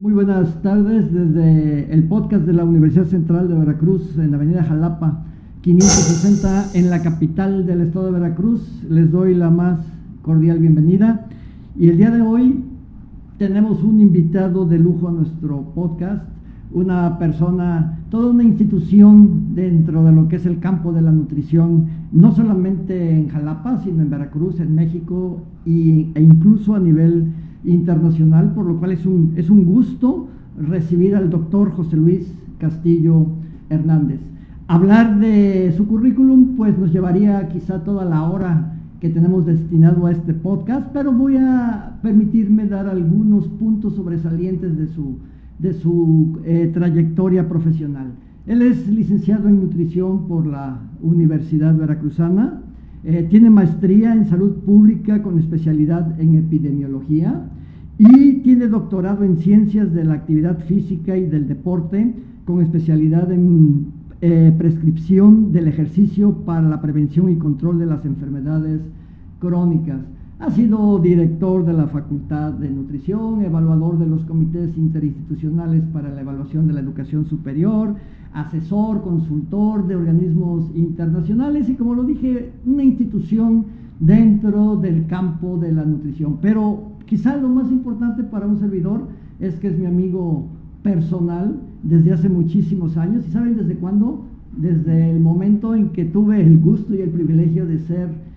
Muy buenas tardes desde el podcast de la Universidad Central de Veracruz en la avenida Jalapa 560 en la capital del estado de Veracruz. Les doy la más cordial bienvenida y el día de hoy tenemos un invitado de lujo a nuestro podcast, una persona, toda una institución dentro de lo que es el campo de la nutrición, no solamente en Jalapa, sino en Veracruz, en México e incluso a nivel internacional, por lo cual es un gusto recibir al doctor José Luis Castillo Hernández. Hablar de su currículum pues nos llevaría quizá toda la hora que tenemos destinado a este podcast, pero voy a permitirme dar algunos puntos sobresalientes de su trayectoria profesional. Él es licenciado en nutrición por la Universidad Veracruzana. Tiene maestría en salud pública con especialidad en epidemiología y tiene doctorado en ciencias de la actividad física y del deporte con especialidad en prescripción del ejercicio para la prevención y control de las enfermedades crónicas. Ha sido director de la Facultad de Nutrición, evaluador de los comités interinstitucionales para la evaluación de la educación superior, asesor, consultor de organismos internacionales y, como lo dije, una institución dentro del campo de la nutrición. Pero quizá lo más importante para un servidor es que es mi amigo personal desde hace muchísimos años. ¿Y saben desde cuándo? Desde el momento en que tuve el gusto y el privilegio de ser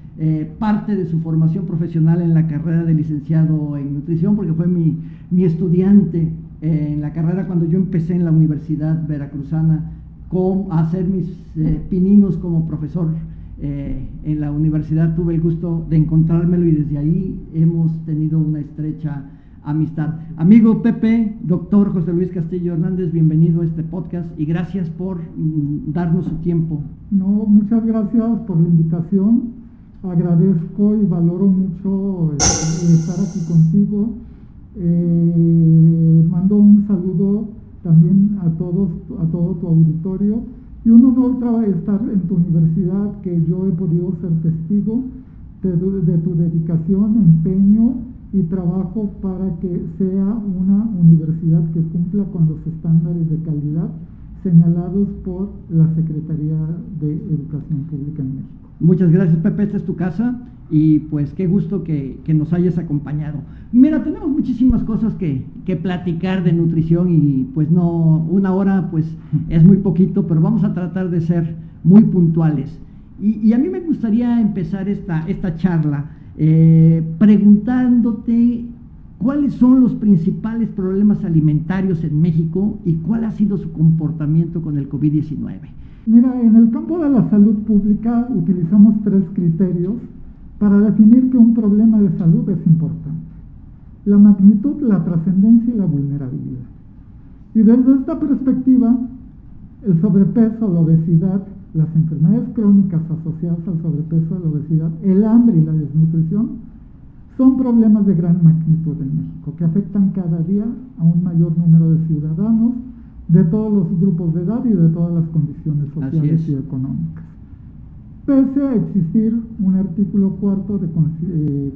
parte de su formación profesional en la carrera de licenciado en nutrición, porque fue mi estudiante en la carrera cuando yo empecé en la Universidad Veracruzana a hacer mis pininos como profesor en la universidad. Tuve el gusto de encontrármelo y desde ahí hemos tenido una estrecha amistad. Amigo Pepe, doctor José Luis Castillo Hernández, bienvenido a este podcast y gracias por darnos su tiempo. No, muchas gracias por la invitación. Agradezco y valoro mucho estar aquí contigo. Mando un saludo también a todo tu auditorio y un honor estar en tu universidad, que yo he podido ser testigo de tu dedicación, empeño y trabajo para que sea una universidad que cumpla con los estándares de calidad señalados por la Secretaría de Educación Pública en México. Muchas gracias, Pepe, esta es tu casa y pues qué gusto que nos hayas acompañado. Mira, tenemos muchísimas cosas que platicar de nutrición y pues no, una hora pues es muy poquito, pero vamos a tratar de ser muy puntuales. Y a mí me gustaría empezar esta charla preguntándote cuáles son los principales problemas alimentarios en México y cuál ha sido su comportamiento con el COVID-19. Mira, en el campo de la salud pública utilizamos 3 criterios para definir que un problema de salud es importante: la magnitud, la trascendencia y la vulnerabilidad. Y desde esta perspectiva, el sobrepeso, la obesidad, las enfermedades crónicas asociadas al sobrepeso, la obesidad, el hambre y la desnutrición son problemas de gran magnitud en México que afectan cada día a un mayor número de ciudadanos de todos los grupos de edad y de todas las condiciones sociales y económicas. Pese a existir un artículo 4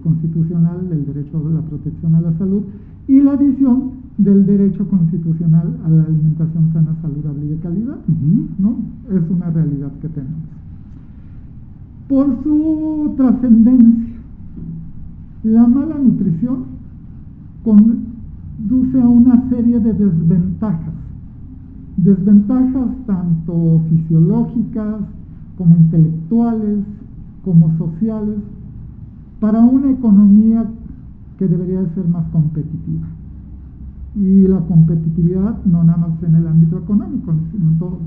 constitucional del derecho a la protección a la salud y la adición del derecho constitucional a la alimentación sana, saludable y de calidad, ¿no? Es una realidad que tenemos. Por su trascendencia, la mala nutrición conduce a una serie de desventajas tanto fisiológicas como intelectuales, como sociales, para una economía que debería de ser más competitiva. Y la competitividad no nada más en el ámbito económico, sino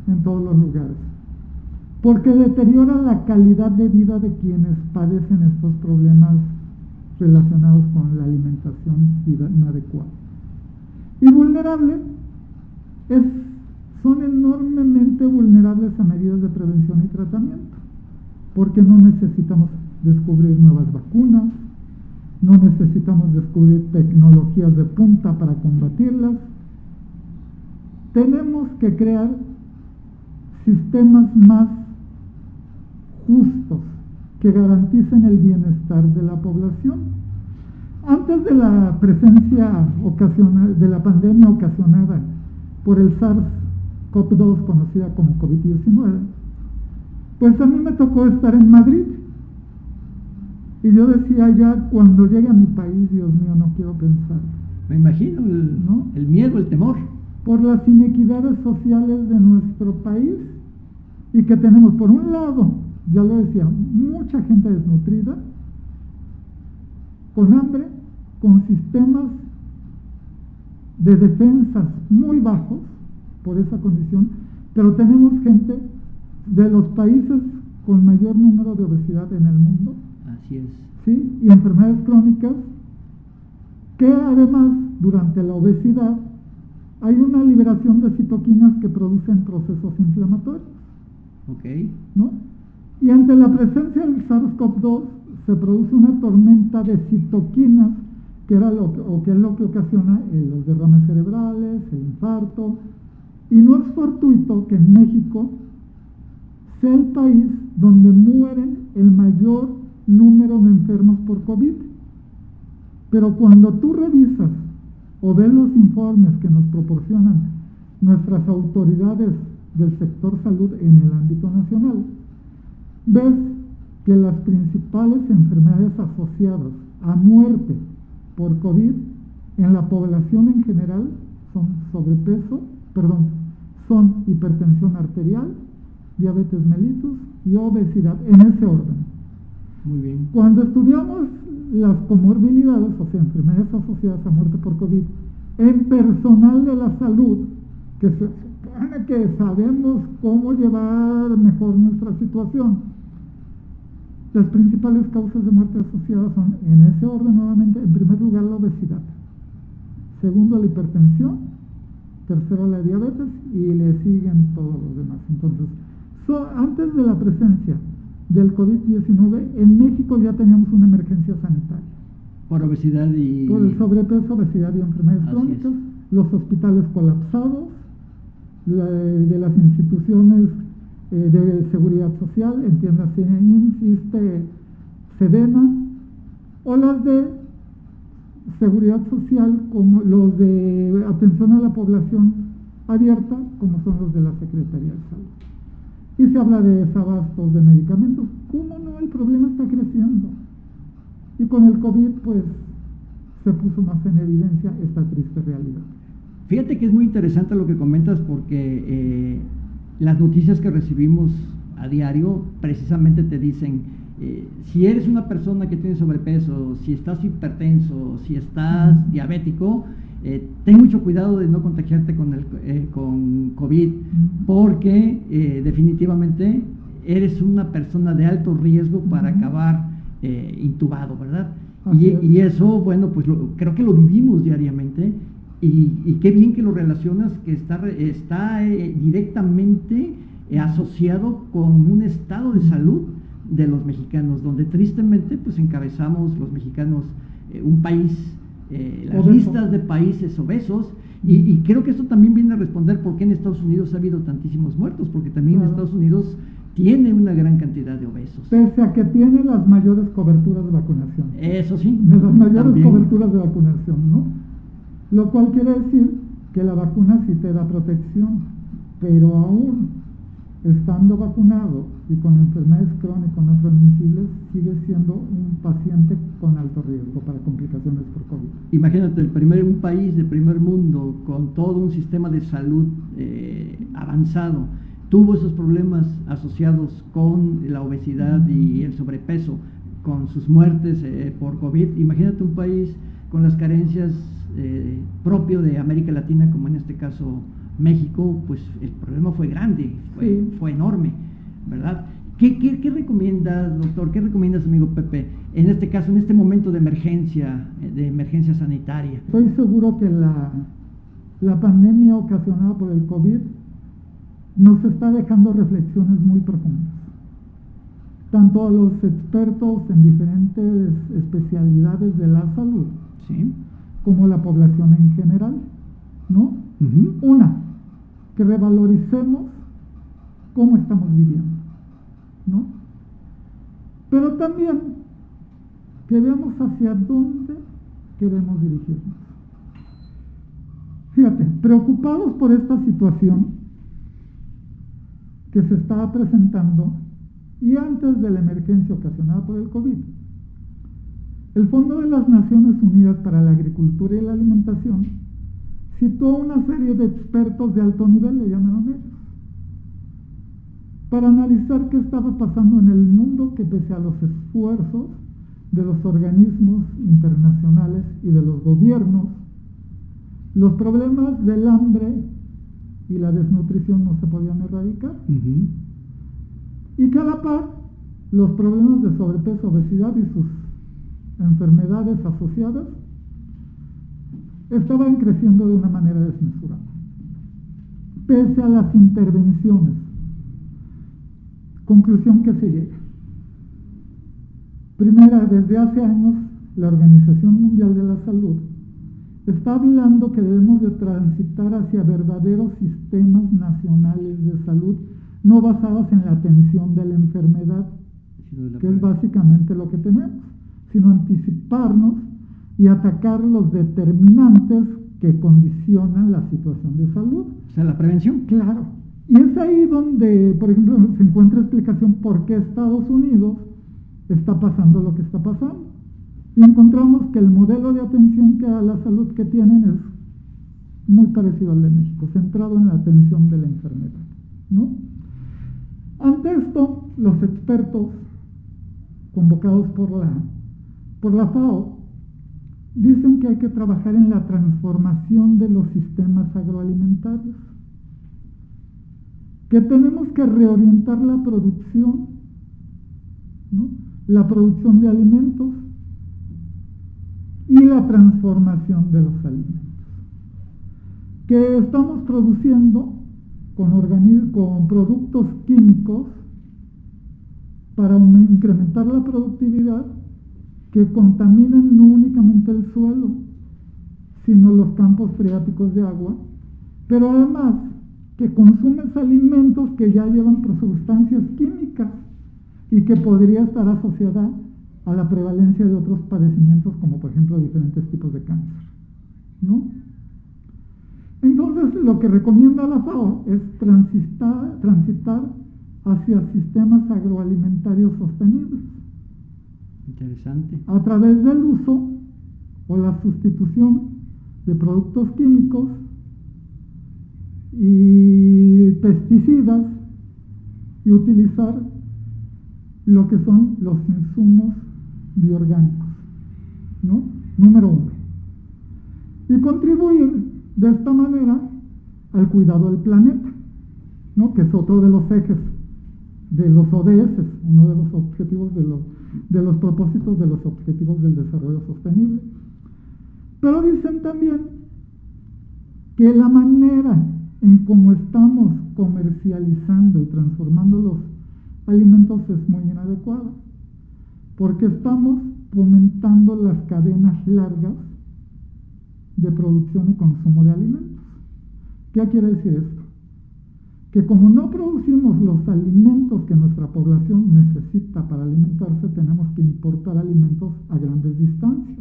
en todos los lugares. Porque deteriora la calidad de vida de quienes padecen estos problemas relacionados con la alimentación inadecuada. Y vulnerable son enormemente vulnerables a medidas de prevención y tratamiento, porque no necesitamos descubrir nuevas vacunas, no necesitamos descubrir tecnologías de punta para combatirlas. Tenemos que crear sistemas más justos que garanticen el bienestar de la población. Antes de la presencia de la pandemia ocasionada por el SARS-CoV-2, conocida como COVID-19, pues a mí me tocó estar en Madrid. Y yo decía, ya cuando llegue a mi país, Dios mío, no quiero pensar. Me imagino ¿no? El miedo, el temor. Por las inequidades sociales de nuestro país, y que tenemos, por un lado, ya lo decía, mucha gente desnutrida, con hambre, con sistemas de defensas muy bajos por esa condición, pero tenemos gente de los países con mayor número de obesidad en el mundo. Así es. ¿Sí? Y enfermedades crónicas, que además durante la obesidad hay una liberación de citoquinas que producen procesos inflamatorios. Okay. ¿No? Y ante la presencia del SARS-CoV-2 se produce una tormenta de citoquinas, que es lo que ocasiona los derrames cerebrales, el infarto. Y no es fortuito que en México sea el país donde mueren el mayor número de enfermos por COVID. Pero cuando tú revisas o ves los informes que nos proporcionan nuestras autoridades del sector salud en el ámbito nacional, ves que las principales enfermedades asociadas a muerte por COVID en la población en general son hipertensión arterial, diabetes mellitus y obesidad, en ese orden. Muy bien. Cuando estudiamos las comorbilidades, o sea, enfermedades asociadas a muerte por COVID, en personal de la salud, que se supone que sabemos cómo llevar mejor nuestra situación, las principales causas de muerte asociadas son, en ese orden nuevamente, en primer lugar la obesidad, segundo la hipertensión, tercero la diabetes y le siguen todos los demás. Entonces, antes de la presencia del COVID-19, en México ya teníamos una emergencia sanitaria. Por obesidad y... Por el sobrepeso, obesidad y enfermedades crónicas, los hospitales colapsados, de las instituciones de seguridad social, entiéndase INSS, SEDENA, o las de seguridad social, como los de atención a la población abierta, como son los de la Secretaría de Salud. Y se habla de desabastos de medicamentos. ¿Cómo no? El problema está creciendo. Y con el COVID, pues, se puso más en evidencia esta triste realidad. Fíjate que es muy interesante lo que comentas, porque las noticias que recibimos a diario precisamente te dicen, si eres una persona que tiene sobrepeso, si estás hipertenso, si estás diabético, ten mucho cuidado de no contagiarte con COVID, porque definitivamente eres una persona de alto riesgo para acabar intubado, ¿verdad? Y eso, bueno, pues creo que lo vivimos diariamente, y qué bien que lo relacionas, que está directamente asociado con un estado de salud de los mexicanos, donde tristemente pues encabezamos los mexicanos un país, las listas de países obesos, y creo que esto también viene a responder por qué en Estados Unidos ha habido tantísimos muertos, porque también Estados Unidos tiene una gran cantidad de obesos. Pese a que tiene las mayores coberturas de vacunación. Eso sí. De las mayores coberturas de vacunación, ¿no? Lo cual quiere decir que la vacuna sí te da protección, pero aún estando vacunado y con enfermedades crónicas no transmisibles, sigue siendo un paciente con alto riesgo para complicaciones por COVID. Imagínate, un país de primer mundo con todo un sistema de salud avanzado, tuvo esos problemas asociados con la obesidad y el sobrepeso, con sus muertes por COVID. Imagínate un país con las carencias propio de América Latina, como en este caso México, pues el problema fue grande, fue enorme, ¿verdad? ¿Qué recomiendas, doctor? ¿Qué recomiendas, amigo Pepe, en este caso, en este momento de emergencia sanitaria? Estoy seguro que la pandemia ocasionada por el COVID nos está dejando reflexiones muy profundas, tanto a los expertos en diferentes especialidades de la salud, ¿sí?, como la población en general, ¿no? Una, que revaloricemos cómo estamos viviendo, ¿no? Pero también que veamos hacia dónde queremos dirigirnos. Fíjate, preocupados por esta situación que se estaba presentando y antes de la emergencia ocasionada por el COVID, el Fondo de las Naciones Unidas para la Agricultura y la Alimentación citó una serie de expertos de alto nivel, le llamaron ellos, para analizar qué estaba pasando en el mundo, que pese a los esfuerzos de los organismos internacionales y de los gobiernos, los problemas del hambre y la desnutrición no se podían erradicar. Y que a la par, los problemas de sobrepeso, obesidad y sus enfermedades asociadas estaban creciendo de una manera desmesurada, pese a las intervenciones. Conclusión que se llega. Primera, desde hace años, la Organización Mundial de la Salud está hablando que debemos de transitar hacia verdaderos sistemas nacionales de salud, no basados en la atención de la enfermedad, que es básicamente lo que tenemos, sino anticiparnos y atacar los determinantes que condicionan la situación de salud. O sea, la prevención. Claro. Y es ahí donde, por ejemplo, se encuentra explicación por qué Estados Unidos está pasando lo que está pasando. Y encontramos que el modelo de atención a la salud que tienen es muy parecido al de México, centrado en la atención de la enfermedad, ¿no? Ante esto, los expertos convocados por la FAO dicen que hay que trabajar en la transformación de los sistemas agroalimentarios, que tenemos que reorientar la producción, ¿no? La producción de alimentos y la transformación de los alimentos, que estamos produciendo con productos químicos para incrementar la productividad, que contaminen no únicamente el suelo, sino los campos freáticos de agua, pero además que consumes alimentos que ya llevan sustancias químicas y que podría estar asociada a la prevalencia de otros padecimientos, como por ejemplo diferentes tipos de cáncer, ¿no? Entonces, lo que recomienda la FAO es transitar hacia sistemas agroalimentarios sostenibles. Interesante. A través del uso o la sustitución de productos químicos y pesticidas, y utilizar lo que son los insumos bioorgánicos, ¿no? Número 1. Y contribuir de esta manera al cuidado del planeta, ¿no? Que es otro de los ejes de los ODS, uno de los objetivos de los propósitos de los objetivos del desarrollo sostenible. Pero dicen también que la manera en cómo estamos comercializando y transformando los alimentos es muy inadecuada, porque estamos fomentando las cadenas largas de producción y consumo de alimentos. ¿Qué quiere decir esto? Que como no producimos los alimentos que nuestra población necesita para alimentarse, tenemos que importar alimentos a grandes distancias.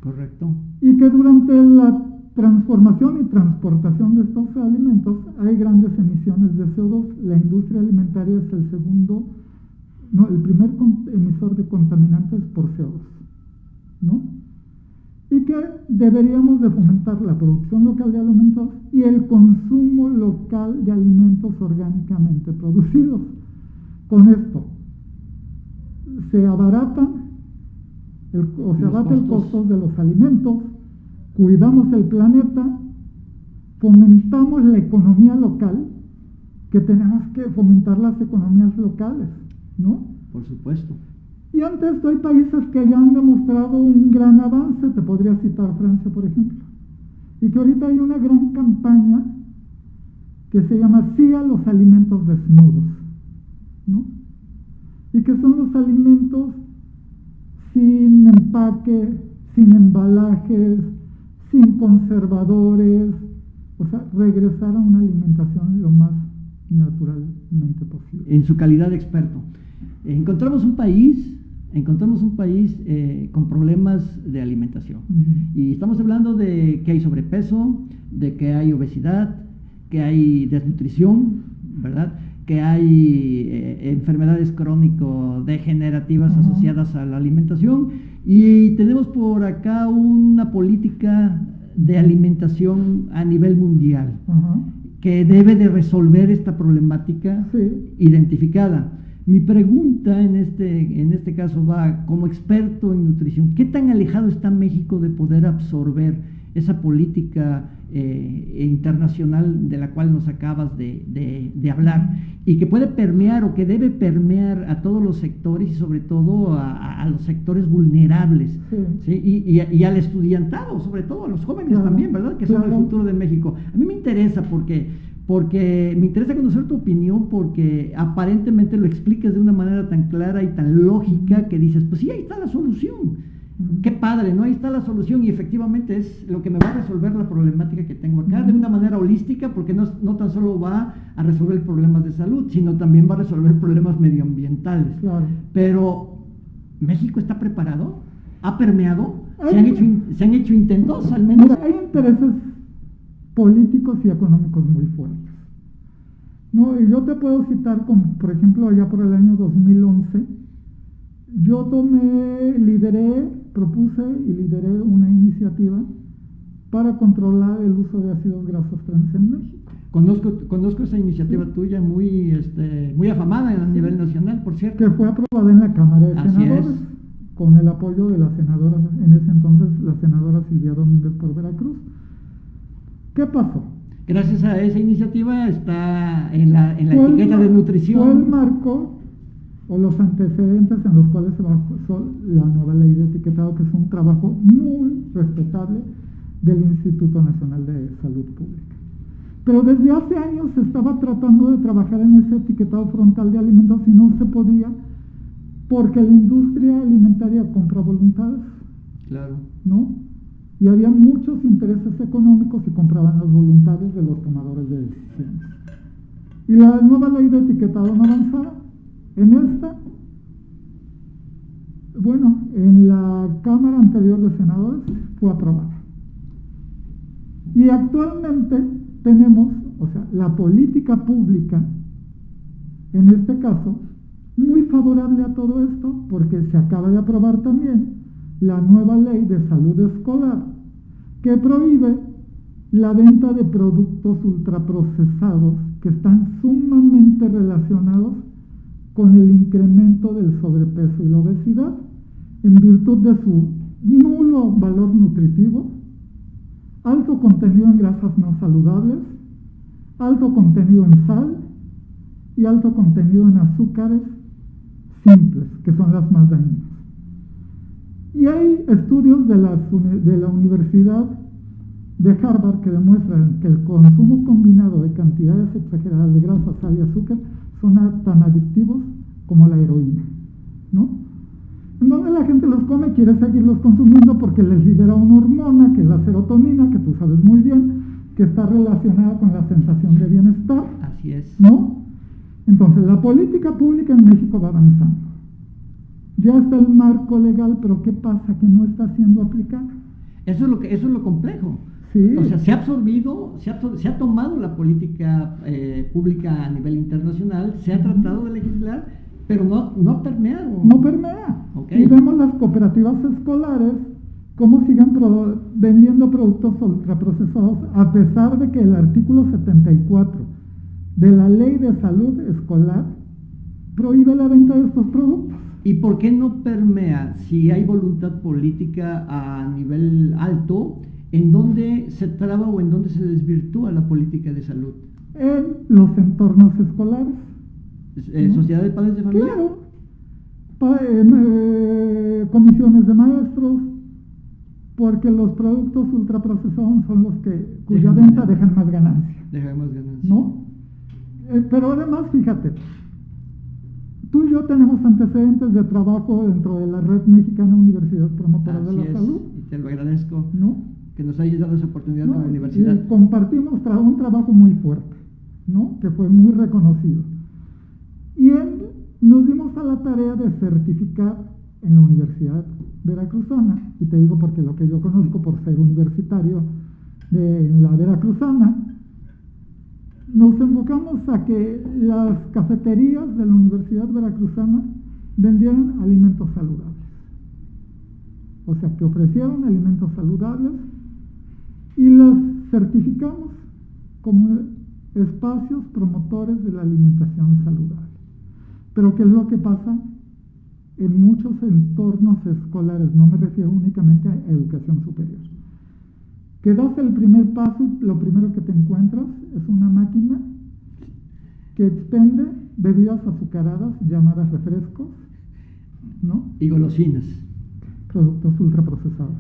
Correcto. Y que durante la transformación y transportación de estos alimentos hay grandes emisiones de CO2. La industria alimentaria es el primer emisor de contaminantes por CO2, ¿no? Y que deberíamos de fomentar la producción local de alimentos y el consumo local de alimentos orgánicamente producidos. Con esto se abarata el costo de los alimentos, cuidamos el planeta, fomentamos la economía local, que tenemos que fomentar las economías locales, ¿no? Por supuesto. Y ante esto hay países que ya han demostrado un gran avance, te podría citar Francia, por ejemplo, y que ahorita hay una gran campaña que se llama Sí a los alimentos desnudos, ¿no? Y que son los alimentos sin empaque, sin embalajes, sin conservadores, o sea, regresar a una alimentación lo más naturalmente posible. En su calidad de experto, encontramos un país encontramos un país con problemas de alimentación. Y estamos hablando de que hay sobrepeso, de que hay obesidad, que hay desnutrición, ¿verdad? Que hay enfermedades crónico-degenerativas asociadas a la alimentación, y tenemos por acá una política de alimentación a nivel mundial que debe de resolver esta problemática identificada. Mi pregunta en este caso va como experto en nutrición: ¿qué tan alejado está México de poder absorber esa política internacional de la cual nos acabas de hablar, y que puede permear o que debe permear a todos los sectores, y sobre todo a los sectores vulnerables, ¿sí? Y al estudiantado, sobre todo a los jóvenes también, ¿verdad? Que son el futuro de México. A mí me interesa porque me interesa conocer tu opinión, porque aparentemente lo explicas de una manera tan clara y tan lógica que dices, pues sí, ahí está la solución. Qué padre, ¿no? Ahí está la solución, y efectivamente es lo que me va a resolver la problemática que tengo acá de una manera holística, porque no tan solo va a resolver problemas de salud, sino también va a resolver problemas medioambientales. Claro. Pero, ¿México está preparado? ¿Ha permeado? ¿Se han hecho intentos, al menos? Mira, hay intereses políticos y económicos muy fuertes, ¿no? Y yo te puedo citar, como por ejemplo, allá por el año 2011, yo propuse y lideré una iniciativa para controlar el uso de ácidos grasos trans en México. Conozco esa iniciativa tuya, muy afamada a nivel nacional, por cierto. Que fue aprobada en la Cámara de Senadores, con el apoyo de la senadora, en ese entonces, la senadora Silvia Domínguez por Veracruz. ¿Qué pasó? Gracias a esa iniciativa está en la etiqueta de nutrición. Fue el marco o los antecedentes en los cuales se basó la nueva ley de etiquetado, que es un trabajo muy respetable del Instituto Nacional de Salud Pública. Pero desde hace años se estaba tratando de trabajar en ese etiquetado frontal de alimentos y no se podía, porque la industria alimentaria compra voluntades. Claro. ¿No? Y había muchos intereses económicos y compraban las voluntades de los tomadores de decisiones. Y la nueva ley de etiquetado no avanzaba. En la Cámara anterior de Senadores fue aprobada. Y actualmente tenemos, la política pública, en este caso, muy favorable a todo esto, porque se acaba de aprobar también la nueva ley de salud escolar, que prohíbe la venta de productos ultraprocesados que están sumamente relacionados con el incremento del sobrepeso y la obesidad, en virtud de su nulo valor nutritivo, alto contenido en grasas no saludables, alto contenido en sal y alto contenido en azúcares simples, que son las más dañinas. Y hay estudios de la Universidad de Harvard que demuestran que el consumo combinado de cantidades exageradas de grasa, sal y azúcar son tan adictivos como la heroína, ¿no? En donde la gente los come y quiere seguirlos consumiendo porque les libera una hormona, que es la serotonina, que tú sabes muy bien, que está relacionada con la sensación de bienestar. Así es. ¿No? Entonces, la política pública en México va avanzando. Ya está el marco legal, pero ¿qué pasa? Que no está siendo aplicado. Eso es lo complejo. Sí. O sea, se ha absorbido, se ha tomado la política pública a nivel internacional, se ha tratado de legislar, pero no ha permeado. No permea. Okay. Y vemos las cooperativas escolares cómo siguen vendiendo productos ultraprocesados, a pesar de que el artículo 74 de la Ley de Salud Escolar prohíbe la venta de estos productos. ¿Y por qué no permea si hay voluntad política a nivel alto? ¿En dónde se traba o en dónde se desvirtúa la política de salud? En los entornos escolares. ¿Sociedad de padres de familia? Claro. Comisiones de maestros, porque los productos ultraprocesados son los cuya venta dejan más ganancia. Dejan más ganancia. ¿No? Pero además, fíjate, tú y yo tenemos antecedentes de trabajo dentro de la Red Mexicana de Universidades Promotoras de la Salud. Y te lo agradezco. ¿No? Que nos hayas dado esa oportunidad en la universidad. Y compartimos un trabajo muy fuerte, ¿no? Que fue muy reconocido. Y nos dimos a la tarea de certificar en la Universidad Veracruzana, y te digo porque lo que yo conozco por ser universitario de la Veracruzana, nos enfocamos a que las cafeterías de la Universidad Veracruzana vendieran alimentos saludables. O sea, que ofrecieran alimentos saludables y los certificamos como espacios promotores de la alimentación saludable. Pero ¿qué es lo que pasa en muchos entornos escolares? No me refiero únicamente a educación superior. Que das el primer paso, lo primero que te encuentras es una máquina que expende bebidas azucaradas llamadas refrescos, ¿no? Y golosinas. Productos ultraprocesados.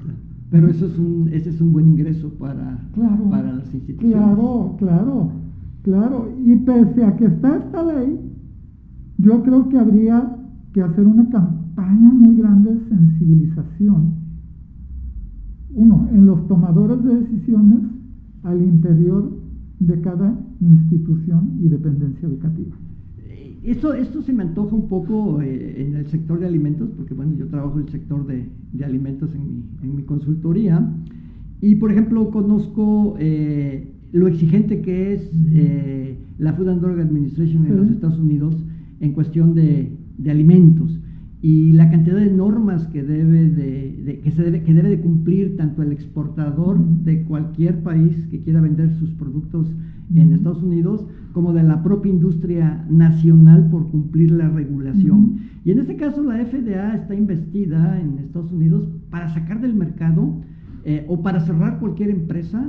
Pero ese es un buen ingreso para las instituciones. Claro. Y pese a que está esta ley, yo creo que habría que hacer una campaña muy grande de sensibilización. Uno, en los tomadores de decisiones al interior de cada institución y dependencia educativa. Esto se me antoja un poco en el sector de alimentos, porque bueno, yo trabajo en el sector de alimentos en mi consultoría, y por ejemplo conozco lo exigente que es la Food and Drug Administration en los Estados Unidos en cuestión de alimentos, y la cantidad de normas que debe de cumplir tanto el exportador de cualquier país que quiera vender sus productos en Estados Unidos, como de la propia industria nacional por cumplir la regulación. Y en este caso la FDA está investida en Estados Unidos para sacar del mercado o para cerrar cualquier empresa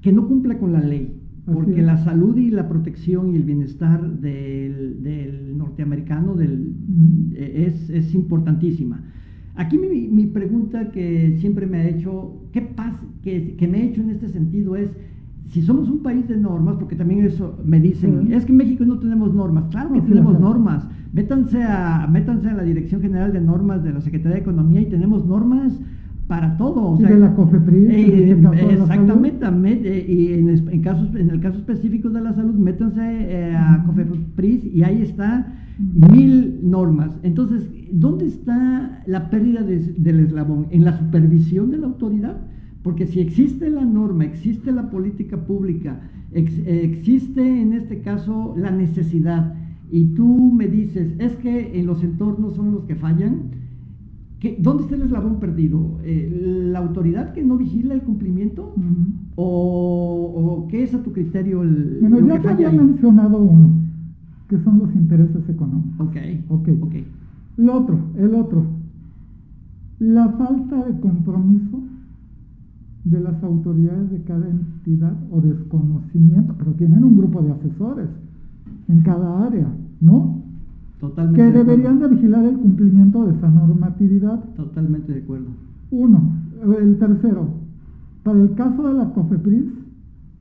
que no cumpla con la ley, porque la salud y la protección y el bienestar del norteamericano es importantísima. Aquí mi pregunta que siempre me ha hecho, que me he hecho en este sentido es, si somos un país de normas, porque también eso me dicen, es que en México no tenemos normas. Claro que tenemos normas. Métanse a la Dirección General de Normas de la Secretaría de Economía y tenemos normas para todo. O sea, de la COFEPRIS. Exactamente. Y en el caso específico de la salud, métanse a COFEPRIS y ahí está 1000 normas. Entonces, ¿dónde está la pérdida del eslabón? ¿En la supervisión de la autoridad? Porque si existe la norma, existe la política pública, existe en este caso la necesidad, y tú me dices, es que en los entornos son los que fallan, ¿dónde está el eslabón perdido? ¿La autoridad que no vigila el cumplimiento? ¿O qué es a tu criterio bueno, ya te había mencionado uno, que son los intereses económicos. Ok. El otro, la falta de compromiso de las autoridades de cada entidad o desconocimiento, pero tienen un grupo de asesores en cada área, ¿no? Totalmente que deberían de vigilar el cumplimiento de esa normatividad. Totalmente de acuerdo. El tercero, para el caso de la COFEPRIS,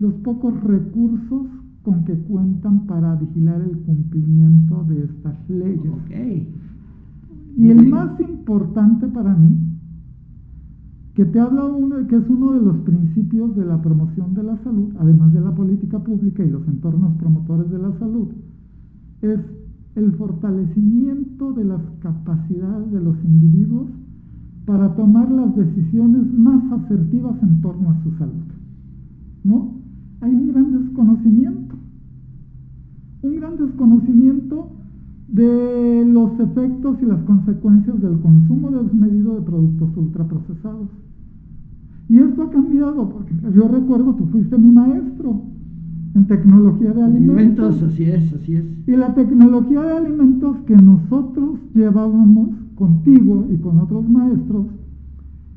los pocos recursos con que cuentan para vigilar el cumplimiento de estas leyes. Y el más importante para mí, que te habla que es uno de los principios de la promoción de la salud, además de la política pública y los entornos promotores de la salud, es el fortalecimiento de las capacidades de los individuos para tomar las decisiones más asertivas en torno a su salud, ¿no? Hay un gran desconocimiento de los efectos y las consecuencias del consumo desmedido de productos ultraprocesados. Y esto ha cambiado, porque yo recuerdo, tú fuiste mi maestro en tecnología de alimentos. Así es. Y la tecnología de alimentos que nosotros llevábamos contigo y con otros maestros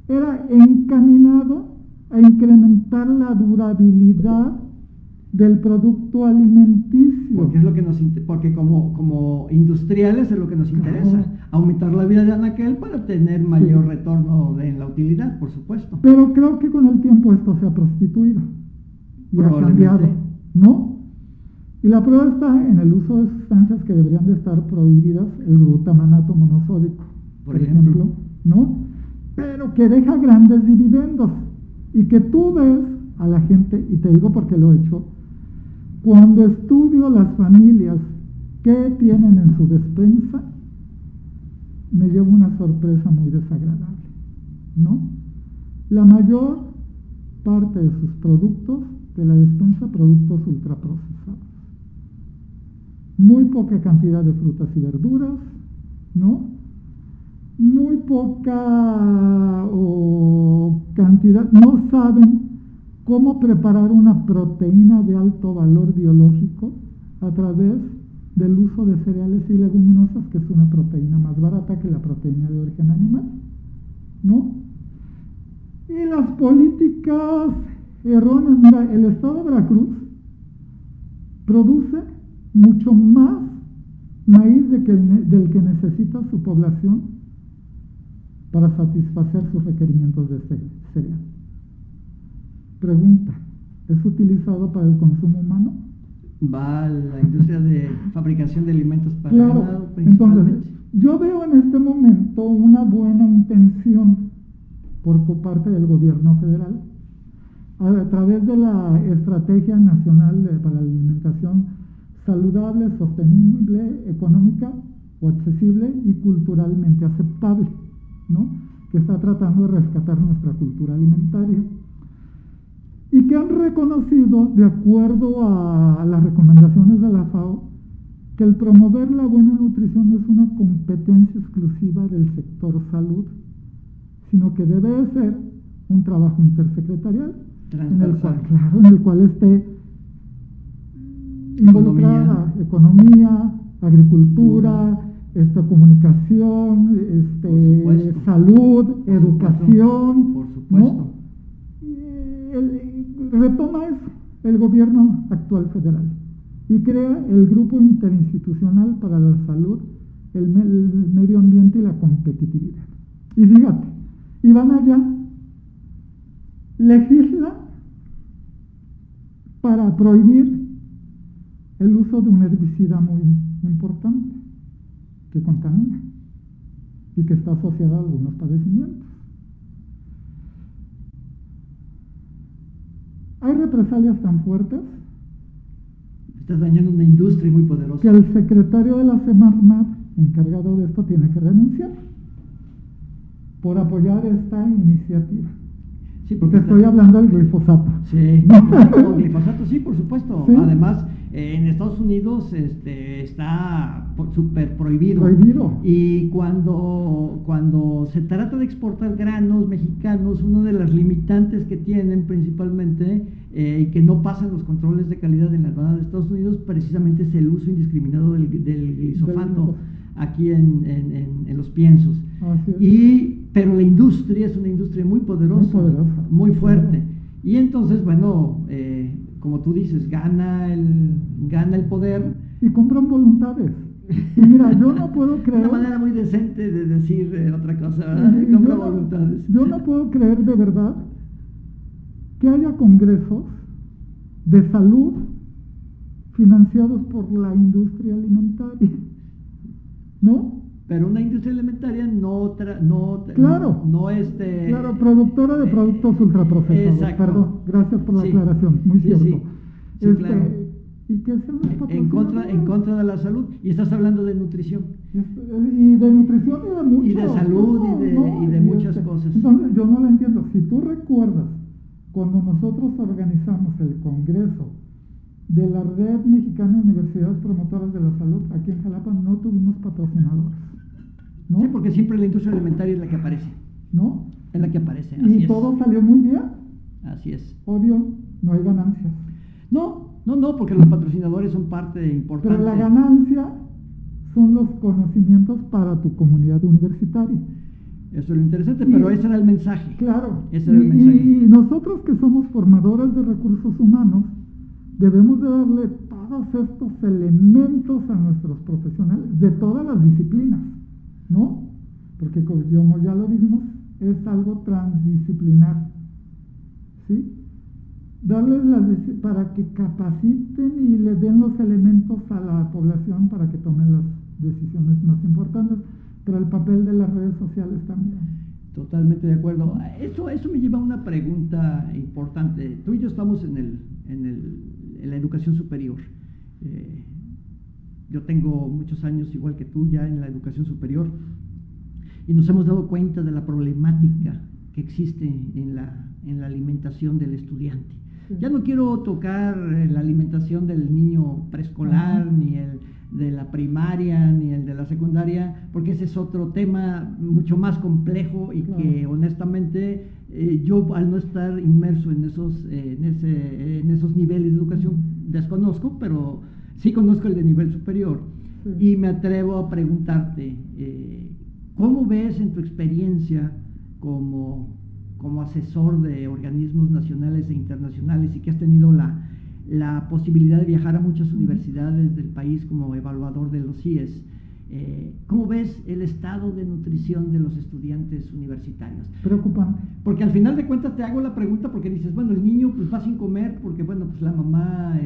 era encaminado a incrementar la durabilidad del producto alimenticio. Porque es lo que porque como industriales es lo que nos interesa, aumentar la vida de anaquel para tener mayor retorno en la utilidad, por supuesto. Pero creo que con el tiempo esto se ha prostituido y ha cambiado, ¿no? Y la prueba está en el uso de sustancias que deberían de estar prohibidas, el glutamato monosódico, por ejemplo, ¿no? Pero que deja grandes dividendos y que tú ves a la gente, y te digo porque lo he hecho, cuando estudio las familias que tienen en su despensa, me llevo una sorpresa muy desagradable, ¿no? La mayor parte de sus productos, de la despensa, productos ultraprocesados. Muy poca cantidad de frutas y verduras, ¿no? Muy poca cantidad, no saben cómo preparar una proteína de alto valor biológico a través del uso de cereales y leguminosas, que es una proteína más barata que la proteína de origen animal, ¿no? Y las políticas erróneas. Mira, el estado de Veracruz produce mucho más maíz del que necesita su población para satisfacer sus requerimientos de cereal. Pregunta, ¿es utilizado para el consumo humano? Va a la industria de fabricación de alimentos para claro, ganado principalmente. Entonces, yo veo en este momento una buena intención por parte del gobierno federal a través de la Estrategia Nacional para la Alimentación Saludable, Sostenible, Económica o Accesible y Culturalmente Aceptable, ¿no? Que está tratando de rescatar nuestra cultura alimentaria y que han reconocido, de acuerdo a las recomendaciones de la FAO, que el promover la buena nutrición no es una competencia exclusiva del sector salud, sino que debe de ser un trabajo intersecretarial en el cual esté involucrada economía, agricultura, comunicación, salud, educación, por supuesto. ¿no? Retoma eso el gobierno actual federal y crea el Grupo Interinstitucional para la Salud, el Medio Ambiente y la Competitividad. Y fíjate, y van allá, legisla para prohibir el uso de un herbicida muy importante que contamina y que está asociado a algunos padecimientos. Hay represalias tan fuertes Estás dañando una industria muy poderosa. Que el secretario de la Semarnat, encargado de esto, tiene que renunciar por apoyar esta iniciativa. Sí, porque estoy hablando del glifosato. Sí, no, glifosato sí, por supuesto. ¿Sí? Además, en Estados Unidos está súper prohibido. Y cuando se trata de exportar granos mexicanos, una de las limitantes que tienen principalmente y que no pasan los controles de calidad en la aduana de Estados Unidos, precisamente es el uso indiscriminado del glifosato aquí en los piensos. Pero la industria es una industria muy poderosa, muy fuerte. Y entonces, bueno, como tú dices, gana el poder. Y compran voluntades. Y mira, yo no puedo creer... Una manera muy decente de decir otra cosa, ¿verdad? Compra voluntades. Yo no puedo creer de verdad que haya congresos de salud financiados por la industria alimentaria, ¿no? Pero una industria alimentaria productora de productos ultraprocesados. Exacto. Perdón, gracias por la aclaración, muy cierto. Sí, claro. Y que sean los patrocinadores. En contra de la salud, y estás hablando de nutrición. Y de nutrición y de mucho. Y de salud y de muchas cosas. Entonces, yo no lo entiendo. Si tú recuerdas, cuando nosotros organizamos el congreso de la Red Mexicana de Universidades Promotoras de la Salud, aquí en Jalapa no tuvimos patrocinadores, ¿no? Sí, porque siempre la industria alimentaria es la que aparece, ¿no? Es la que aparece, así y es. Todo salió muy bien. Así es. Obvio, no hay ganancias. No, porque los patrocinadores son parte importante. Pero la ganancia son los conocimientos para tu comunidad universitaria. Eso es lo interesante, pero ese era el mensaje. Claro. Ese era el mensaje. Y nosotros que somos formadores de recursos humanos, debemos de darle todos estos elementos a nuestros profesionales de todas las disciplinas, ¿no? Porque como ya lo dijimos, es algo transdisciplinar, ¿sí? Darles para que capaciten y le den los elementos a la población para que tomen las decisiones más importantes, pero el papel de las redes sociales también. Totalmente de acuerdo. Eso me lleva a una pregunta importante. Tú y yo estamos en la educación superior. Yo tengo muchos años, igual que tú, ya en la educación superior. y nos hemos dado cuenta de la problemática que existe en la alimentación del estudiante. Ya no quiero tocar la alimentación del niño preescolar, ni el de la primaria, ni el de la secundaria, porque ese es otro tema mucho más complejo y que honestamente yo, al no estar inmerso en esos niveles de educación, desconozco, pero sí conozco el de nivel superior. Y me atrevo a preguntarte, ¿cómo ves en tu experiencia como asesor de organismos nacionales e internacionales, y que has tenido la posibilidad de viajar a muchas universidades del país como evaluador de los CIES, ¿cómo ves el estado de nutrición de los estudiantes universitarios? Preocupante. Porque al final de cuentas te hago la pregunta porque dices, bueno, el niño pues va sin comer porque, bueno, pues la mamá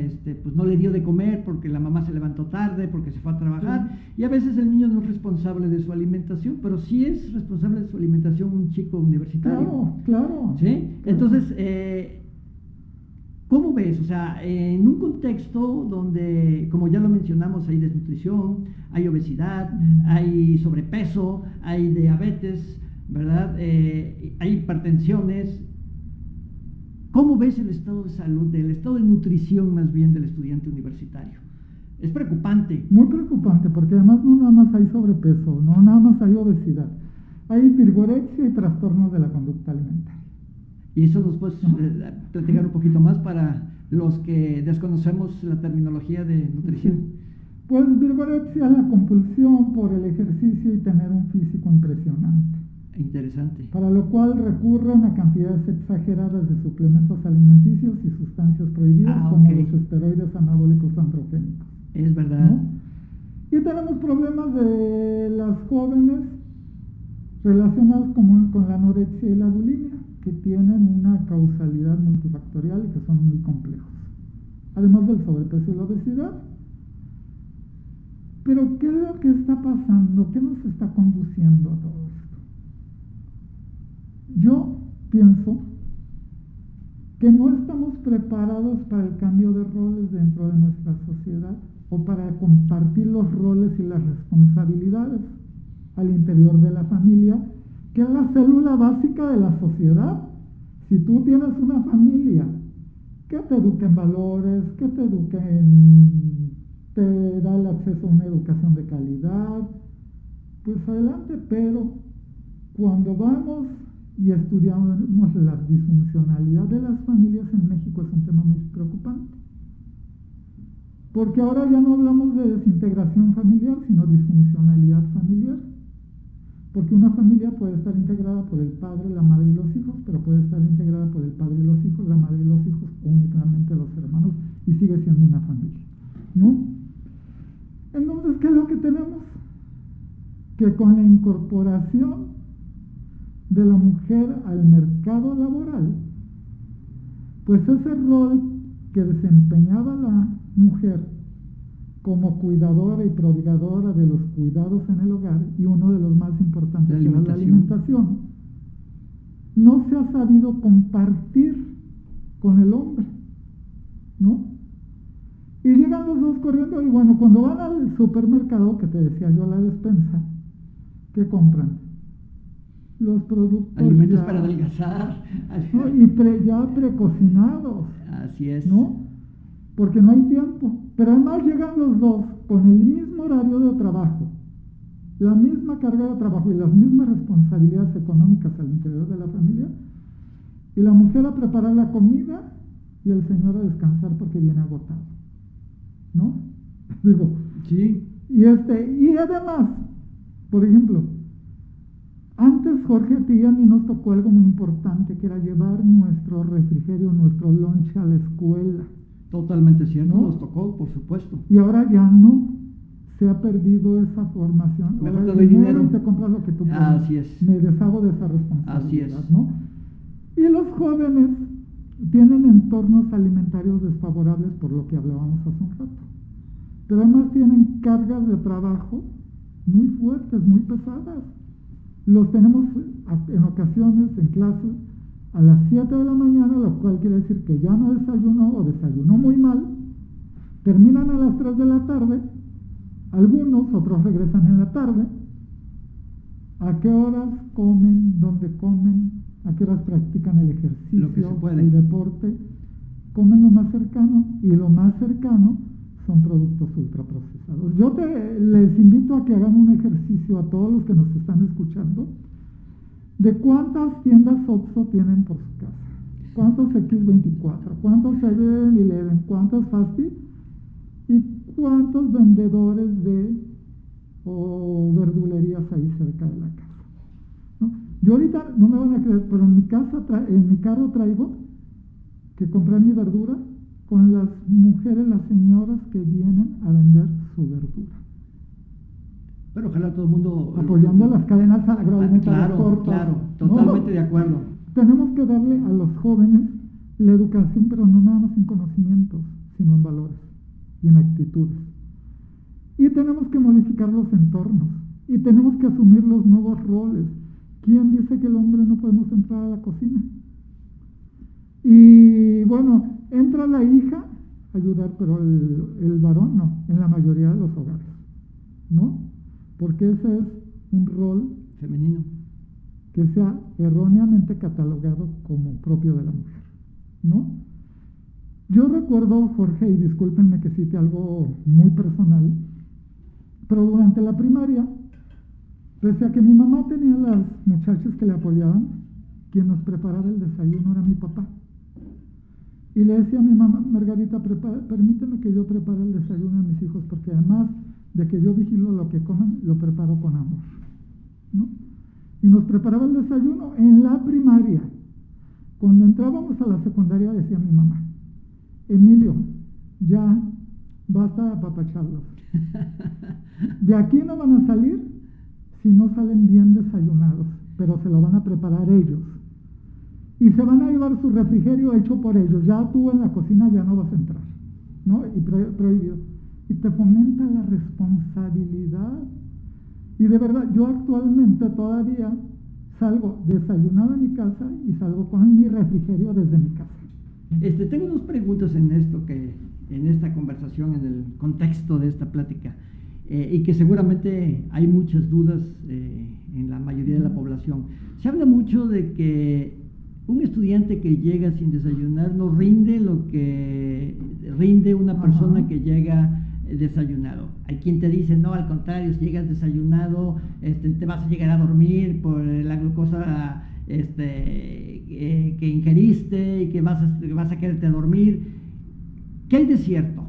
pues no le dio de comer, porque la mamá se levantó tarde, porque se fue a trabajar, y a veces el niño no es responsable de su alimentación, pero sí es responsable de su alimentación un chico universitario. Claro. ¿Sí? Entonces, ¿cómo ves? O sea, en un contexto donde, como ya lo mencionamos, hay desnutrición, hay obesidad, hay sobrepeso, hay diabetes, ¿verdad? Hay hipertensiones. ¿Cómo ves el estado de salud, el estado de nutrición más bien del estudiante universitario? Es preocupante. Muy preocupante, porque además no nada más hay sobrepeso, no nada más hay obesidad. Hay vigorexia y trastornos de la conducta alimentaria. Y eso nos puedes platicar un poquito más para los que desconocemos la terminología de nutrición. Sí. Pues vigorexia es la compulsión por el ejercicio y tener un físico impresionante. Interesante. Para lo cual recurren a cantidades exageradas de suplementos alimenticios y sustancias prohibidas, como los esteroides anabólicos androgénicos. Es verdad. ¿No? Y tenemos problemas de las jóvenes relacionados con la anorexia y la bulimia, que tienen una causalidad multifactorial y que son muy complejos, además del sobrepeso y la obesidad. Pero ¿qué es lo que está pasando? ¿Qué nos está conduciendo a todo esto? Yo pienso que no estamos preparados para el cambio de roles dentro de nuestra sociedad, o para compartir los roles y las responsabilidades al interior de la familia, que es la célula básica de la sociedad. Si tú tienes una familia que te educa en valores, que te da el acceso a una educación de calidad, pues adelante. Pero cuando vamos y estudiamos la disfuncionalidad de las familias en México, es un tema muy preocupante, porque ahora ya no hablamos de desintegración familiar, sino disfuncionalidad familiar. Porque una familia puede estar integrada por el padre, la madre y los hijos, pero puede estar integrada por el padre y los hijos, la madre y los hijos, o únicamente los hermanos, y sigue siendo una familia, ¿no? Entonces, ¿qué es lo que tenemos? Que con la incorporación de la mujer al mercado laboral, pues ese rol que desempeñaba la mujer como cuidadora y proveedora de los cuidados en el hogar, y uno de los más importantes, que es la alimentación, no se ha sabido compartir con el hombre, ¿no? Y llegan los dos corriendo, y bueno, cuando van al supermercado, que te decía yo, la despensa, ¿qué compran? Los productos alimentos para adelgazar, ¿no? Y ya precocinados. Así es, ¿no? Porque no hay tiempo. Pero además llegan los dos con el mismo horario de trabajo, la misma carga de trabajo y las mismas responsabilidades económicas al interior de la familia, y la mujer a preparar la comida y el señor a descansar porque viene agotado, ¿no? Digo, sí. Y además, por ejemplo, antes, Jorge, a ti y a mí nos tocó algo muy importante, que era llevar nuestro refrigerio, nuestro lunch a la escuela. Totalmente cierto, ¿no? Nos tocó, por supuesto. Y ahora ya no, se ha perdido esa formación. Mejor te doy dinero y te compras lo que tú quieras. Así es. Me deshago de esa responsabilidad. Así es. ¿No? Y los jóvenes tienen entornos alimentarios desfavorables, por lo que hablábamos hace un rato. Pero además tienen cargas de trabajo muy fuertes, muy pesadas. Los tenemos en ocasiones en clases a las 7 de la mañana, lo cual quiere decir que ya no desayunó o desayunó muy mal. Terminan a las 3 de la tarde, algunos, otros regresan en la tarde, ¿A qué horas comen? ¿Dónde comen? ¿A qué horas practican el ejercicio, lo que se puede, el deporte? Comen lo más cercano, y lo más cercano son productos ultraprocesados. Yo les invito a que hagan un ejercicio a todos los que nos están escuchando de cuántas tiendas OXXO tienen por su casa, cuántos X24, cuántos 7-Eleven, cuántos Fast Food y cuántos vendedores o verdulerías ahí cerca de la casa, ¿no? Yo ahorita no me van a creer, pero en mi casa, en mi carro traigo que compré mi verdura con las mujeres, las señoras que vienen a vender su verdura. Pero ojalá todo el mundo... Apoyando las cadenas agroalimentarias cortas. Claro, totalmente de acuerdo. Tenemos que darle a los jóvenes la educación, pero no nada más en conocimientos, sino en valores y en actitudes. Y tenemos que modificar los entornos, y tenemos que asumir los nuevos roles. ¿Quién dice que el hombre no podemos entrar a la cocina? Y bueno, entra la hija a ayudar, pero el varón no, en la mayoría de los hogares, ¿no? Porque ese es un rol femenino que se ha erróneamente catalogado como propio de la mujer, ¿no? Yo recuerdo, Jorge, y discúlpenme que cite algo muy personal, pero durante la primaria, pese a que mi mamá tenía las muchachas que le apoyaban, quien nos preparaba el desayuno era mi papá. Y le decía a mi mamá: Margarita, permíteme que yo prepare el desayuno a mis hijos, porque además de que yo vigilo lo que comen, lo preparo con amor, ¿no? Y nos preparaba el desayuno en la primaria. Cuando entrábamos a la secundaria, decía mi mamá: Emilio, ya basta de apapacharlos. De aquí no van a salir si no salen bien desayunados, pero se lo van a preparar ellos. Y se van a llevar su refrigerio hecho por ellos. Ya tú en la cocina ya no vas a entrar, ¿no? Y prohibido. Y te fomenta la responsabilidad. Y de verdad, yo actualmente todavía salgo desayunado en mi casa y salgo con mi refrigerio desde mi casa. Tengo dos preguntas en esta conversación, en el contexto de esta plática, y que seguramente hay muchas dudas en la mayoría de la población. Se habla mucho de que un estudiante que llega sin desayunar no rinde lo que rinde una persona que llega desayunado. Hay quien te dice: no, al contrario, si llegas desayunado, te vas a llegar a dormir por la glucosa que ingeriste, y que vas a quererte dormir. ¿Qué hay de cierto?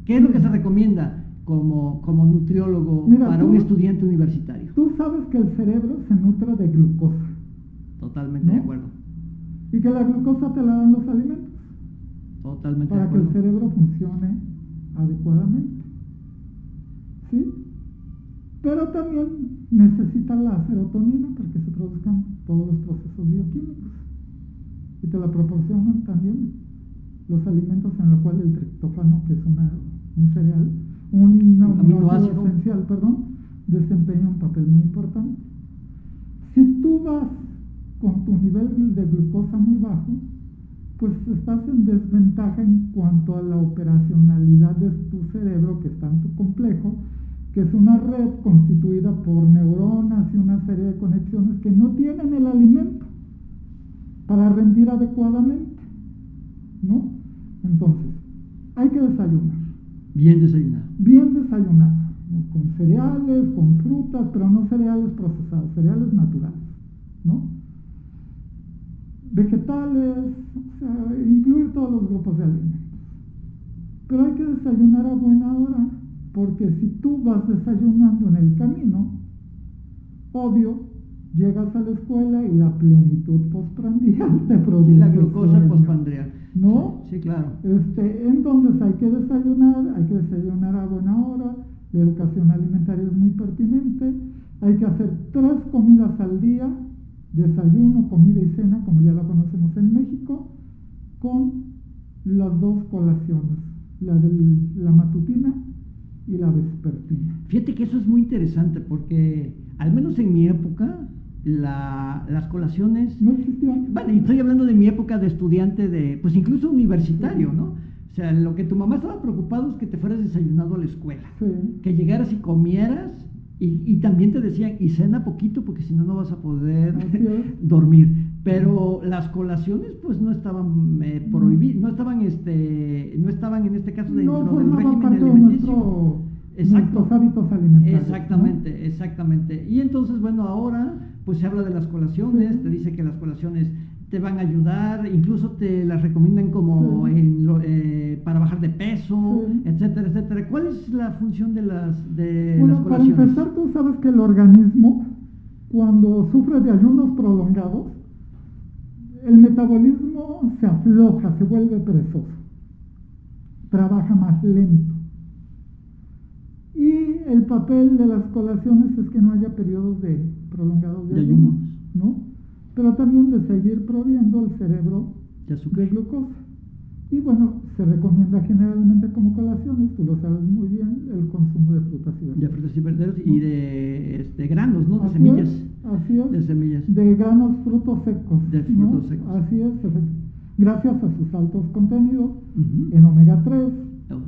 ¿Qué es lo que se recomienda como nutriólogo para un estudiante universitario? Tú sabes que el cerebro se nutre de glucosa. Totalmente, ¿no?, de acuerdo. Y que la glucosa te la dan los alimentos. Totalmente para de acuerdo. que el cerebro funcione adecuadamente, ¿sí? Pero también necesita la serotonina para que se produzcan todos los procesos bioquímicos, y te la proporcionan también los alimentos, en los cuales el triptófano, que es un cereal, un aminoácido esencial, desempeña un papel muy importante. Si tú vas con tu nivel de glucosa muy bajo, pues estás en desventaja en cuanto a la operacionalidad de tu cerebro, que es tanto complejo, que es una red constituida por neuronas y una serie de conexiones que no tienen el alimento para rendir adecuadamente, ¿no? Entonces, hay que desayunar. Bien desayunado. Bien desayunado, con cereales, con frutas, pero no cereales procesados, cereales naturales, ¿no? Vegetales, o sea, incluir todos los grupos de alimentos. Pero hay que desayunar a buena hora, porque si tú vas desayunando en el camino, obvio, llegas a la escuela y la plenitud postprandial te produce. Sí, la glucosa postprandial. ¿No? Sí, claro. Entonces hay que desayunar a buena hora. La educación alimentaria es muy pertinente. Hay que hacer 3 comidas al día: desayuno, comida y cena, como ya la conocemos en México, con las 2 colaciones, la matutina y la vespertina. Fíjate que eso es muy interesante, porque al menos en mi época las colaciones no existían. Bueno, y estoy hablando de mi época de estudiante, pues incluso universitario, ¿no? O sea, lo que tu mamá estaba preocupado es que te fueras desayunado a la escuela, sí, que llegaras y comieras, Y también te decían, y cena poquito porque si no, no vas a poder dormir. Pero las colaciones pues no estaban prohibidas, no estaban en este caso dentro del régimen alimenticio. Nuestros hábitos alimentarios. Exactamente. Y entonces, bueno, ahora pues se habla de las colaciones, te dice que las colaciones te van a ayudar, incluso te las recomiendan como para bajar de peso, etcétera. ¿Cuál es la función de las colaciones? Para empezar, tú sabes que el organismo, cuando sufre de ayunos prolongados, el metabolismo se afloja, se vuelve perezoso, trabaja más lento. Y el papel de las colaciones es que no haya periodos prolongados de ayuno, ¿no? Pero también de seguir proviendo al cerebro de glucosa. Y bueno, se recomienda generalmente como colaciones, tú lo sabes muy bien, el consumo de frutas y verduras. De frutas y verduras, ¿no? Y de granos, ¿no? De Así semillas. Así es. De semillas. De granos, frutos secos. De frutos secos. Así es, gracias a sus altos contenidos en omega 3,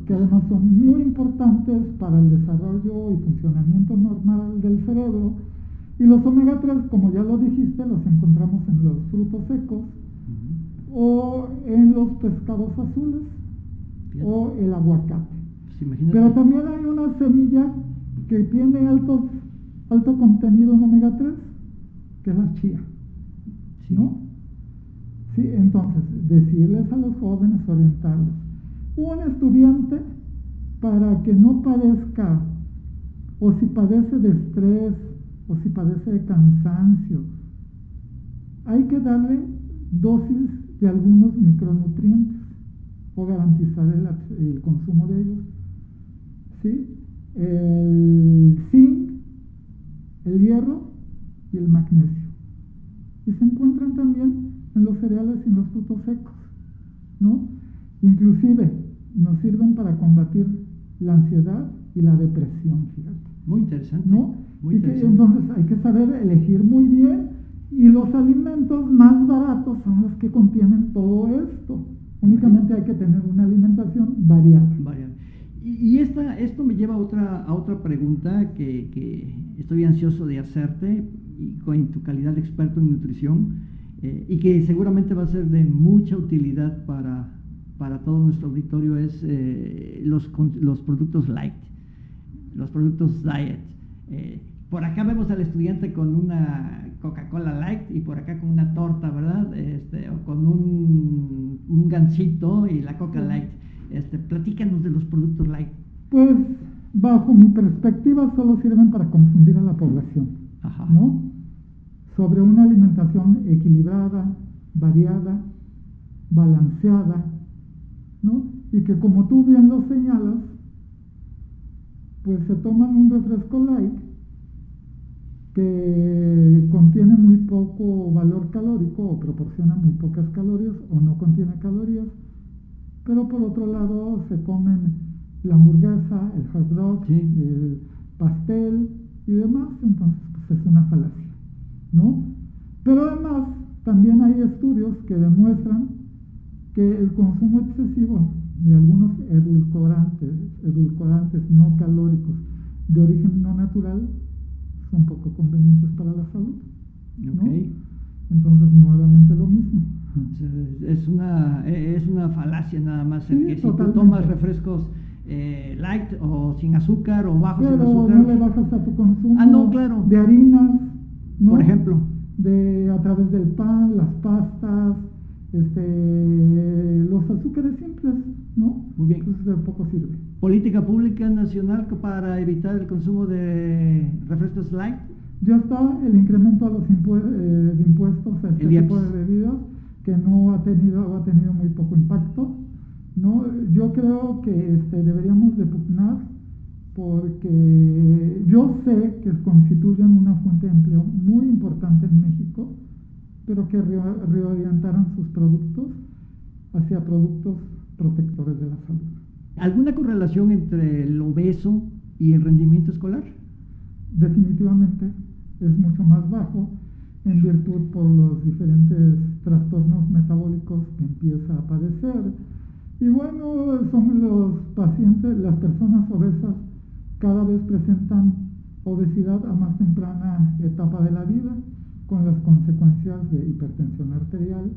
que además son muy importantes para el desarrollo y funcionamiento normal del cerebro. Y los omega 3, como ya lo dijiste, los encontramos en los frutos secos o en los pescados azules o el aguacate. Pues pero también hay una semilla que tiene alto contenido en omega 3, que es la chía, ¿no? Sí, entonces, decirles a los jóvenes, orientarlos. Un estudiante, para que no padezca, o si padece de estrés, o si padece de cansancio, hay que darle dosis de algunos micronutrientes o garantizar el consumo de ellos. ¿Sí? El zinc, el hierro y el magnesio. Y se encuentran también en los cereales y en los frutos secos, ¿no? Inclusive nos sirven para combatir la ansiedad y la depresión, fíjate. Muy interesante. ¿No? Muy interesante. Entonces hay que saber elegir muy bien, y los alimentos más baratos son los que contienen todo esto. Únicamente hay que tener una alimentación variada. Y esto me lleva a otra pregunta que estoy ansioso de hacerte, y con tu calidad de experto en nutrición, y que seguramente va a ser de mucha utilidad para todo nuestro auditorio, es los productos light, los productos diet. Por acá vemos al estudiante con una Coca-Cola light y por acá con una torta, ¿verdad? O con un gansito y la Coca light. Platícanos de los productos light. Pues, bajo mi perspectiva, solo sirven para confundir a la población, ¿no? Sobre una alimentación equilibrada, variada, balanceada, ¿no? Y que, como tú bien lo señalas, pues se toman un refresco light que contiene muy poco valor calórico o proporciona muy pocas calorías o no contiene calorías, pero por otro lado se comen la hamburguesa, el hot dog, el pastel y demás. Entonces pues es una falacia, ¿no? Pero además también hay estudios que demuestran que el consumo excesivo de algunos edulcorantes no calóricos de origen no natural son poco convenientes para la salud, ¿no? Entonces nuevamente lo mismo. Es una falacia nada más, sí, que si tú tomas refrescos light o sin azúcar o bajos en azúcar, no le bajas a tu consumo claro, de harinas, ¿no? Por ejemplo, a través del pan, las pastas, los azúcares simples, ¿no? Muy bien. Entonces de poco sirve. ¿Política pública nacional para evitar el consumo de refrescos light? Ya está el incremento a los impuestos a este tipo de bebidas, que no ha tenido muy poco impacto, ¿no? Yo creo que deberíamos de pugnar, porque yo sé que constituyen una fuente de empleo muy importante en México, pero que reorientaran sus productos hacia productos protectores de la salud. ¿Alguna correlación entre el obeso y el rendimiento escolar? Definitivamente es mucho más bajo, en virtud por los diferentes trastornos metabólicos que empieza a padecer. Y bueno, son los pacientes, las personas obesas cada vez presentan obesidad a más temprana etapa de la vida, con las consecuencias de hipertensión arterial,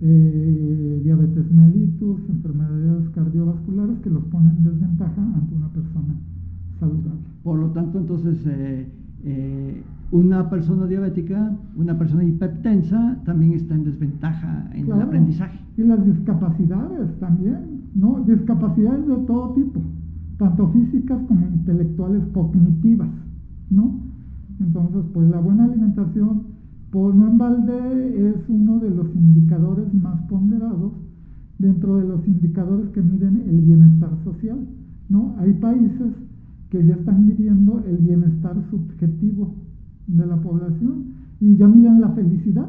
diabetes mellitus, enfermedades cardiovasculares que los ponen en desventaja ante una persona saludable. Por lo tanto, entonces, una persona diabética, una persona hipertensa, también está en desventaja en el aprendizaje. Y las discapacidades también, ¿no? Discapacidades de todo tipo, tanto físicas como intelectuales, cognitivas, ¿no? Entonces, pues la buena alimentación, por no en balde, es uno de los indicadores más ponderados dentro de los indicadores que miden el bienestar social, ¿no? Hay países que ya están midiendo el bienestar subjetivo de la población y ya miden la felicidad,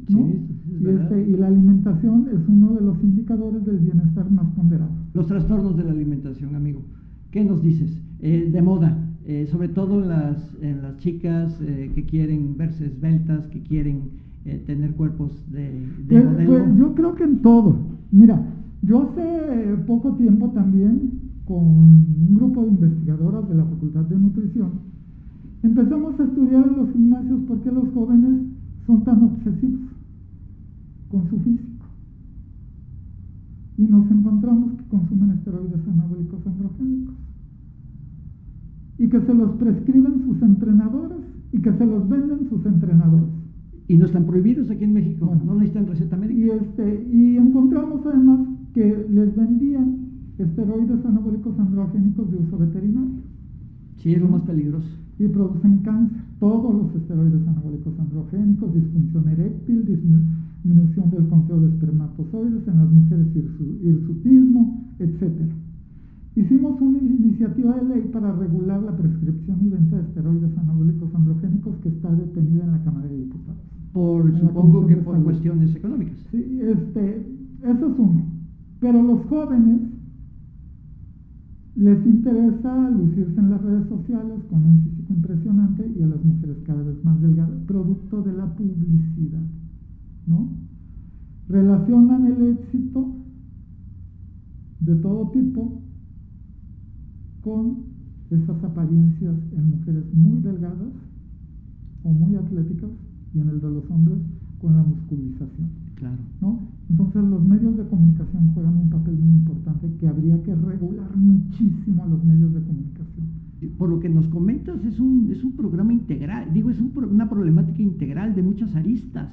¿no? Sí, y la alimentación es uno de los indicadores del bienestar más ponderado. Los trastornos de la alimentación, amigo, ¿qué nos dices? De moda, sobre todo en las chicas que quieren verse esbeltas, que quieren tener cuerpos de modelo. Pues yo creo que en todo. Mira, yo hace poco tiempo también, con un grupo de investigadoras de la Facultad de Nutrición, empezamos a estudiar en los gimnasios por qué los jóvenes son tan obsesivos con su físico. Y nos encontramos que consumen esteroides anabólicos androgénicos y que se los prescriben sus entrenadores y que se los venden sus entrenadores. Y no están prohibidos aquí en México, bueno, no necesitan receta médica. Y encontramos además que les vendían esteroides anabólicos androgénicos de uso veterinario. Sí, es lo más peligroso. Y producen cáncer. Todos los esteroides anabólicos androgénicos, disfunción eréctil, disminución del conteo de espermatozoides en las mujeres, hirsutismo, etc. Hicimos una iniciativa de ley para regular la prescripción y venta de esteroides anabólicos androgénicos que está detenida en la Cámara de Diputados. Supongo que por cuestiones económicas. Sí, eso es uno. Pero los jóvenes les interesa lucirse en las redes sociales con un físico impresionante y a las mujeres cada vez más delgadas, producto de la publicidad, ¿no? Relacionan el éxito de todo tipo con esas apariencias en mujeres muy delgadas o muy atléticas y en el de los hombres con la musculización. Claro. ¿No? Entonces los medios de comunicación juegan un papel muy importante que habría que regular muchísimo a los medios de comunicación. Por lo que nos comentas, es un programa integral, una problemática integral de muchas aristas,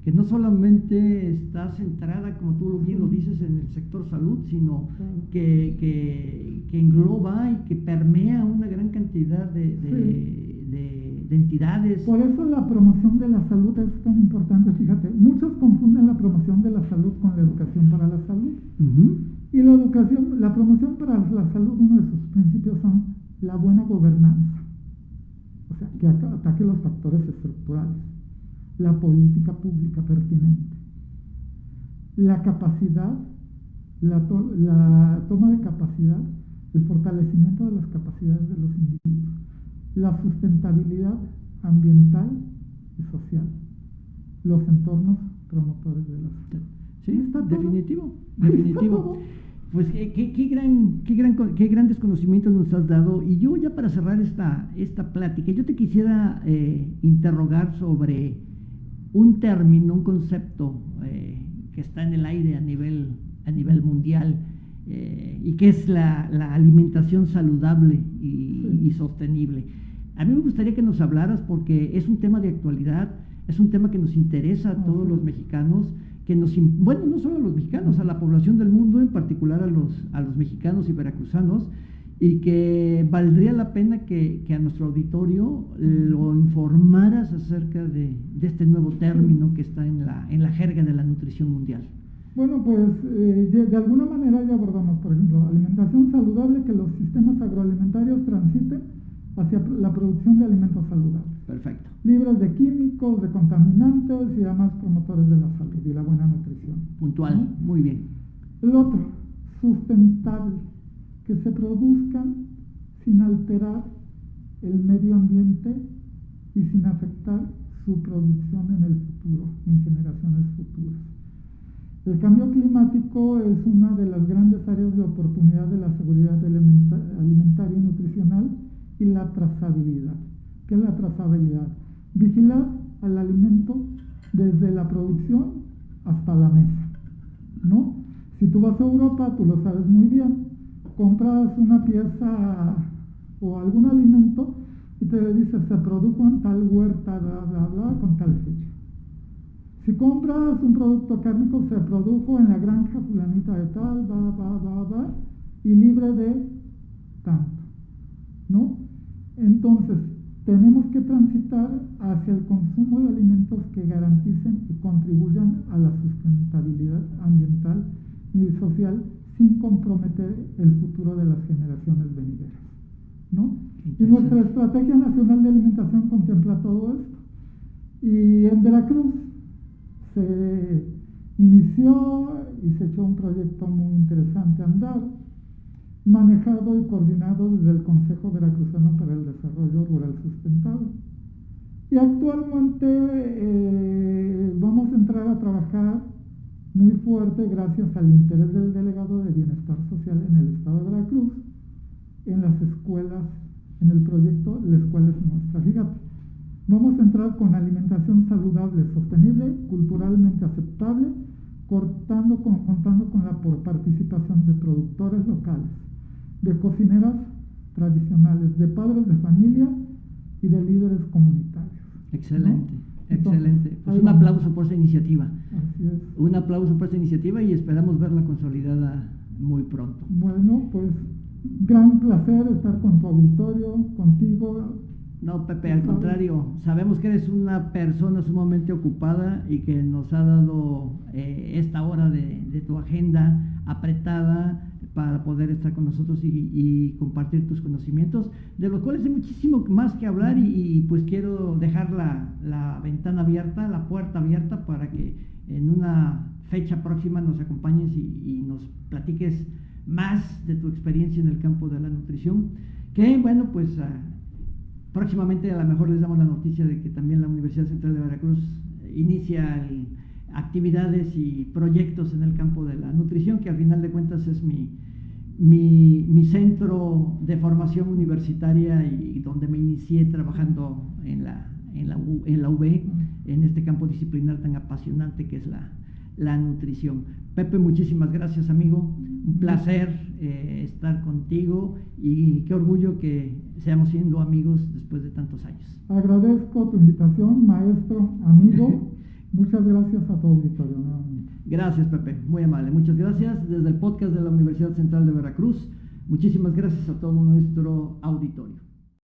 que no solamente está centrada, como tú bien lo dices, en el sector salud, sino que engloba y que permea una gran cantidad de entidades. Por eso la promoción de la salud es tan importante. Fíjate, muchos confunden la promoción de la salud con la educación para la salud. Y la promoción para la salud, uno de sus principios son la buena gobernanza, o sea, que ataque los factores estructurales, la política pública pertinente, la capacidad, la toma de capacidad, el fortalecimiento de las capacidades de los individuos, la sustentabilidad ambiental y social, los entornos promotores de la salud. Sí, está definitivo. Pues qué grandes conocimientos nos has dado. Y yo ya para cerrar esta plática, yo te quisiera interrogar sobre un término, un concepto que está en el aire a nivel mundial, y que es la alimentación saludable y sostenible. A mí me gustaría que nos hablaras porque es un tema de actualidad, es un tema que nos interesa a todos los mexicanos, bueno, no solo a los mexicanos, a la población del mundo, en particular a los mexicanos y veracruzanos, y que valdría la pena que a nuestro auditorio lo informaras acerca de este nuevo término que está en la jerga de la nutrición mundial. Bueno, pues de alguna manera ya abordamos, por ejemplo, alimentación saludable, que los sistemas agroalimentarios transiten hacia la producción de alimentos saludables. Perfecto. Libres de químicos, de contaminantes y además promotores de la salud y la buena nutrición. Puntual, ¿no? Muy bien. El otro, sustentable, que se produzcan sin alterar el medio ambiente y sin afectar su producción en el futuro, en generaciones futuras. El cambio climático es una de las grandes áreas de oportunidad de la seguridad alimentaria y nutricional, y y la trazabilidad. ¿Qué es la trazabilidad? Vigilar al alimento desde la producción hasta la mesa, ¿no? Si tú vas a Europa, tú lo sabes muy bien, compras una pieza o algún alimento y te dice se produjo en tal huerta, bla, bla, bla, con tal fecha. Si compras un producto cárnico, se produjo en la granja fulanita de tal, va, y libre de tanto, ¿no? Entonces, tenemos que transitar hacia el consumo de alimentos que garanticen y contribuyan a la sustentabilidad ambiental y social sin comprometer el futuro de las generaciones venideras, ¿no? Y nuestra Estrategia Nacional de Alimentación contempla todo esto. Y en Veracruz se inició y se echó un proyecto muy interesante a andar, manejado y coordinado desde el Consejo Veracruzano para el Desarrollo Rural Sustentable. Y actualmente vamos a entrar a trabajar muy fuerte gracias al interés del delegado de Bienestar Social en el estado de Veracruz, en las escuelas, en el proyecto La Escuela es Nuestra. Fíjate, vamos a entrar con alimentación saludable, sostenible, culturalmente aceptable, contando con la participación de productores locales, de cocineras tradicionales, de padres de familia y de líderes comunitarios. Excelente, ¿no? Excelente. Entonces, pues un aplauso por esa iniciativa. Así es. Un aplauso por esa iniciativa y esperamos verla consolidada muy pronto. Bueno, pues gran placer estar con tu auditorio, contigo. No, Pepe, al contrario, sabemos que eres una persona sumamente ocupada y que nos ha dado esta hora de tu agenda apretada para poder estar con nosotros y compartir tus conocimientos, de los cuales hay muchísimo más que hablar y pues quiero dejar la ventana abierta, la puerta abierta para que en una fecha próxima nos acompañes y nos platiques más de tu experiencia en el campo de la nutrición, que bueno, pues próximamente a lo mejor les damos la noticia de que también la Universidad Central de Veracruz inicia actividades y proyectos en el campo de la nutrición, que al final de cuentas es mi centro de formación universitaria y donde me inicié trabajando en la UB, en este campo disciplinar tan apasionante que es la nutrición. Pepe, muchísimas gracias, amigo. Un placer estar contigo y qué orgullo que seamos siendo amigos después de tantos años. Agradezco tu invitación, maestro, amigo. Muchas gracias a tu auditorio nuevamente. Gracias, Pepe, muy amable. Muchas gracias desde el podcast de la Universidad Central de Veracruz. Muchísimas gracias a todo nuestro auditorio.